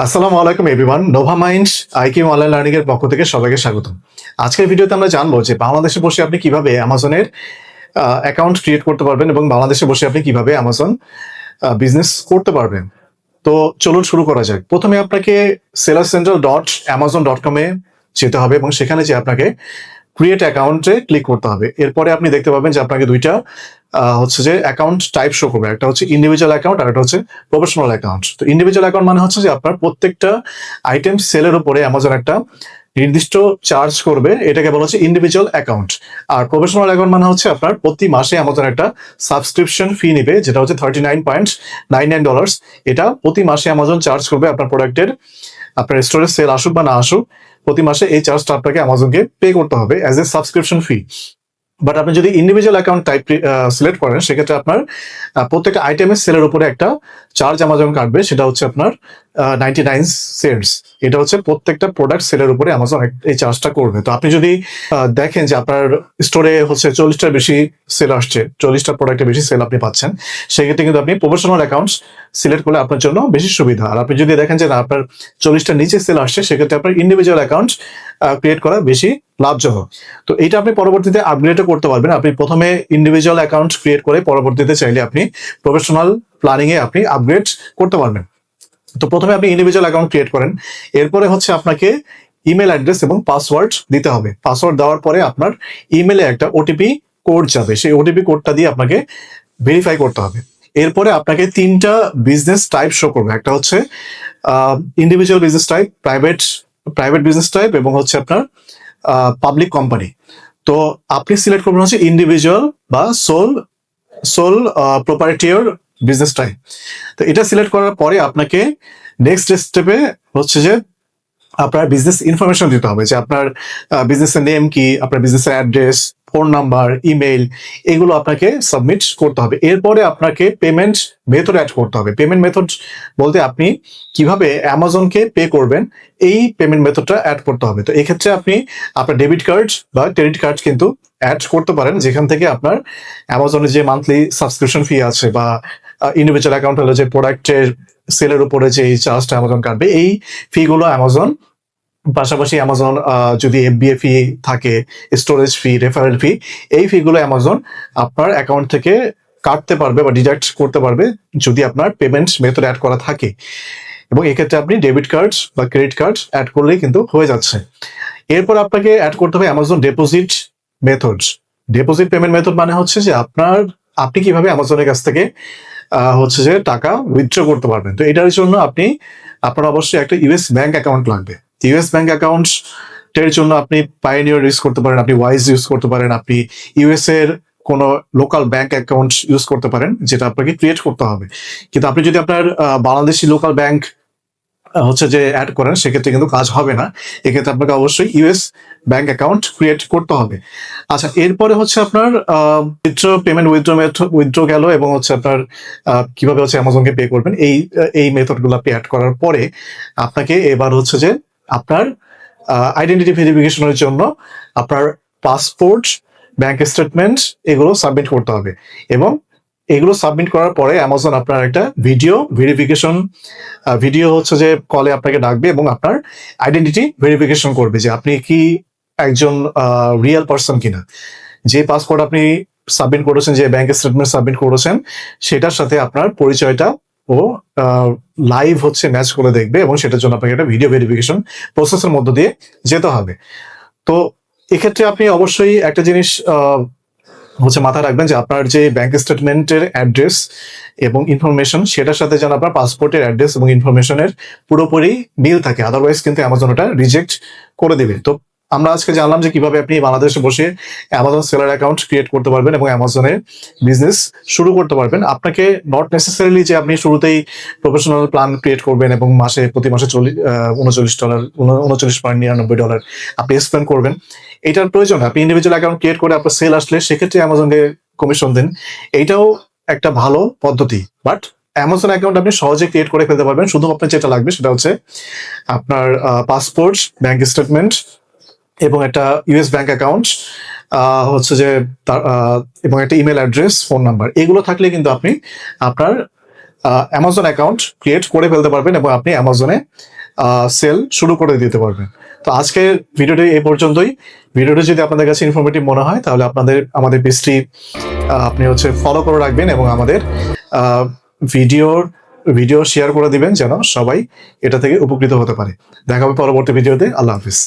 আসসালামু আলাইকুম everyone, Nova Mind IQ online learning এর পক্ষ থেকে সবাইকে স্বাগতম। আজকের ভিডিওতে আমরা জানবো যে বাংলাদেশে বসে আপনি কিভাবে অ্যামাজনের অ্যাকাউন্ট ক্রিয়েট করতে পারবেন এবং বাংলাদেশে বসে আপনি কিভাবে অ্যামাজন বিজনেস করতে পারবেন। তো চলুন শুরু করা যাক। প্রথমে আপনাকে sellercentral.amazon.com এ যেতে হবে এবং সেখানে যে আপনাকে ক্রিয়েট অ্যাকাউন্টে ক্লিক করতে হবে। এরপরে আপনি দেখতে পাবেন যে আপনাকে দুইটা হচ্ছে যে অ্যাকাউন্ট টাইপ শো করবে। একটা হচ্ছে ইন্ডিভিজুয়াল অ্যাকাউন্ট আর একটা হচ্ছে প্রফেশনাল অ্যাকাউন্ট। তো ইন্ডিভিজুয়াল অ্যাকাউন্ট মানে হচ্ছে যে আপনার প্রত্যেকটা আইটেম সেলের উপরে অ্যামাজন একটা নির্দিষ্ট চার্জ করবে, এটাকে বলা হচ্ছে ইন্ডিভিজুয়াল অ্যাকাউন্ট। আর প্রফেশনাল অ্যাকাউন্ট মানে হচ্ছে আপনার প্রতি মাসে অ্যামাজন একটা সাবস্ক্রিপশন ফি নেবে, যেটা হচ্ছে $39.99। এটা প্রতি মাসে অ্যামাজন চার্জ করবে আপনার প্রোডাক্টের, আপনার স্টোরে সেল আসুক বা না আসুক, প্রতি মাসে এই চার্জটা আপনাকে অ্যামাজনকে পে করতে হবে as a subscription fee. But আপনি যদি ইন্ডিভিজুয়াল অ্যাকাউন্ট টাইপ সিলেক্ট করেন, সেক্ষেত্রে আপনার প্রত্যেকটা আইটেমের সেলের উপরে একটা চার্জ অ্যামাজন কাটবে, সেটা হচ্ছে আপনার 99 সেন্টস। এটা হচ্ছে প্রত্যেকটা প্রোডাক্ট সেলের উপরে অ্যামাজন এই চার্জটা করবে। তো আপনি যদি দেখেন যে আপনার স্টোরে হচ্ছে 40টার বেশি সেল আসছে, 40টা প্রোডাক্টের বেশি সেল আপনি পাচ্ছেন, সেক্ষেত্রে কিন্তু আপনি প্রফেশনাল অ্যাকাউন্টস সিলেক্ট করলে আপনার জন্য বেশি সুবিধা। আর আপনি যদি দেখেন যে না আপনার 40টার নিচে সেল আসছে, সেক্ষেত্রে আপনার ইন্ডিভিজুয়াল অ্যাকাউন্ট ক্রিয়েট করা বেশি লাভজনক। তো এটা আপনি পরবর্তীতে আপগ্রেডও করতে পারবেন। আপনি প্রথমে ইন্ডিভিজুয়াল অ্যাকাউন্ট ক্রিয়েট করে পরবর্তীতে চাইলে আপনি প্রফেশনাল প্ল্যানিং এ আপনি আপগ্রেড করতে পারবেন। তো প্রথমে আপনি ইন্ডিভিজুয়াল অ্যাকাউন্ট ক্রিয়েট করেন, এরপরে হচ্ছে আপনাকে ইমেল অ্যাড্রেস এবং পাসওয়ার্ড দিতে হবে। পাসওয়ার্ড দেওয়ার পরে আপনার ইমেলে একটা ওটিপি কোড যাবে, সেই ওটিপি কোডটা দিয়ে আপনাকে ভেরিফাই করতে হবে। এরপরে আপনাকে তিনটা বিজনেস টাইপ শো করবে। একটা হচ্ছে individual business type, private business type এবং হচ্ছে আপনার পাবলিক কোম্পানি। তো আপনি সিলেক্ট করবেন হচ্ছে ইন্ডিভিজুয়াল বা সোল সোল প্রপার্টিয়র বিজনেস টাইপ। তো এটা সিলেক্ট করার পরে আপনাকে নেক্সট স্টেপে হচ্ছে যে আপনার বিজনেস ইনফরমেশন দিতে হবে, যে আপনার বিজনেসের নেম কি, আপনার বিজনেসের অ্যাড্রেস, ফোন নাম্বার, ইমেইল, এগুলো আপনাকে সাবমিট করতে হবে। এরপরে আপনাকে পেমেন্ট মেথড অ্যাড করতে হবে। পেমেন্ট মেথড বলতে আপনি কিভাবে অ্যামাজনকে পে করবেন, এই পেমেন্ট মেথডটা অ্যাড করতে হবে। তো এক্ষেত্রে আপনি আপনার ডেবিট কার্ড বা ক্রেডিট কার্ড কিন্তু অ্যাড করতে পারেন, যেখান থেকে আপনার অ্যামাজনের যে মান্থলি সাবস্ক্রিপশন ফি আছে বা ইন্ডিভিজুয়াল অ্যাকাউন্ট হলো যে প্রোডাক্টের সেলের উপরে যে চার্জটা অ্যামাজন কাটবে, এই ফি গুলো অ্যামাজন, পাশাপাশি অ্যামাজন যদি এফবিএ ফি থাকে, স্টোরেজ ফি, রেফারেল ফি, এই ফি গুলো অ্যামাজন আপনার অ্যাকাউন্ট থেকে কাটতে পারবে বা ডিডাক্ট করতে পারবে যদি আপনার পেমেন্ট মেথড অ্যাড করা থাকে। এবং এক্ষেত্রে আপনি ডেবিট কার্ড বা ক্রেডিট কার্ড অ্যাড করলেই কিন্তু হয়ে যাচ্ছে। এরপর আপনাকে অ্যাড করতে হবে Amazon deposit method. Deposit payment method মানে হচ্ছে যে আপনি কিভাবে অ্যামাজনের কাছ থেকে হচ্ছে যে টাকা উইথড্র করতে পারবেন। তো এটার জন্য আপনার অবশ্যই একটা ইউএস ব্যাংক অ্যাকাউন্ট লাগবে। ইউএস ব্যাংক অ্যাকাউন্ট এর জন্য আপনি পায়োনিয়ার ইউজ করতে পারেন, আপনি ওয়াইজ ইউজ করতে পারেন, আপনি ইউএস এর কোনো লোকাল ব্যাংক অ্যাকাউন্ট ইউজ করতে পারেন, যেটা আপনাকে ক্রিয়েট করতে হবে। কিন্তু আপনি যদি আপনার বাংলাদেশি লোকাল ব্যাংক হচ্ছে যে অ্যাড করেন, সেক্ষেত্রে কিন্তু কাজ হবে না। এক্ষেত্রে আপনাকে অবশ্যই ইউএস ব্যাংক অ্যাকাউন্ট ক্রিয়েট করতে হবে। আচ্ছা, এরপরে হচ্ছে আপনার উইথড্র গেল এবং হচ্ছে আপনার কিভাবে হচ্ছে অ্যামাজনকে পে করবেন, এই মেথড গুলো আপনি অ্যাড করার পরে আপনাকে এবার হচ্ছে যে আপনার আইডেন্টিটি ভেরিফিকেশনের জন্য আপনার পাসপোর্ট, ব্যাংক স্টেটমেন্ট, এগুলো সাবমিট করতে হবে। এবং এগুলো সাবমিট করার পরে অ্যামাজন আপনার একটা ভিডিও হচ্ছে যে কলে আপনাকে ডাকবে এবং আপনার আইডেন্টিটি ভেরিফিকেশন করবে যে আপনি কি একজন রিয়েল পার্সন কিনা। যে পাসপোর্ট আপনি সাবমিট করেছেন, যে ব্যাংক স্টেটমেন্ট সাবমিট করেছেন, সেটার সাথে আপনার পরিচয়টা ও লাইভ হচ্ছে ম্যাচ করে দেখবে এবং সেটার জন্য আপনাকে একটা ভিডিও ভেরিফিকেশন প্রসেসের মধ্য দিয়ে যেতে হবে। তো এক্ষেত্রে আপনি অবশ্যই একটা জিনিস হচ্ছে মাথায় রাখবেন, যে আপনার যে ব্যাংক স্টেটমেন্টের অ্যাড্রেস এবং ইনফরমেশন, সেটার সাথে যেন আপনার পাসপোর্টের অ্যাড্রেস এবং ইনফরমেশনের পুরোপুরি মিল থাকে, আদারওয়াইজ কিন্তু অ্যামাজন ওটা রিজেক্ট করে দেবে। তো আমরা আজকে জানলাম যে কিভাবে আপনি বাংলাদেশে বসে অ্যামাজন সেলার অ্যাকাউন্ট ক্রিয়েট করতে পারবেন এবং অ্যামাজনে বিজনেস শুরু করতে পারবেন। আপনাকে নট নেসেসারিলি যে আপনি শুরুতেই প্রফেশনাল প্ল্যান ক্রিয়েট করবেন এবং প্রতি মাসে $39, $39.99 আপনি স্পেন্ড করবেন, এটার প্রয়োজন। আপনি ইন্ডিভিজুয়াল অ্যাকাউন্ট ক্রিয়েট করে আপনার সেল আসলে সেক্ষেত্রে অ্যামাজনকে কমিশন দেন, এইটাও একটা ভালো পদ্ধতি। বাট অ্যামাজন অ্যাকাউন্ট আপনি সহজে ক্রিয়েট করে ফেলতে পারবেন। শুধু আপনার যেটা লাগবে সেটা হচ্ছে আপনার পাসপোর্ট, ব্যাংক স্টেটমেন্ট এবং একটা ইউএস ব্যাংক অ্যাকাউন্ট, হচ্ছে যে এবং একটা ইমেল অ্যাড্রেস, ফোন নাম্বার, এগুলো থাকলে কিন্তু আপনি আপনার অ্যামাজন অ্যাকাউন্ট ক্রিয়েট করে ফেলতে পারবেন এবং আপনি অ্যামাজনে সেল শুরু করে দিতে পারবেন। তো আজকের ভিডিওটি এই পর্যন্তই। ভিডিওটি যদি আপনাদের কাছে ইনফরমেটিভ মনে হয় তাহলে আমাদের পেজটি আপনি ফলো করে রাখবেন এবং আমাদের ভিডিও শেয়ার করে দিবেন যেন সবাই এটা থেকে উপকৃত হতে পারে। দেখা হবে পরবর্তী ভিডিওতে। আল্লাহ হাফিজ।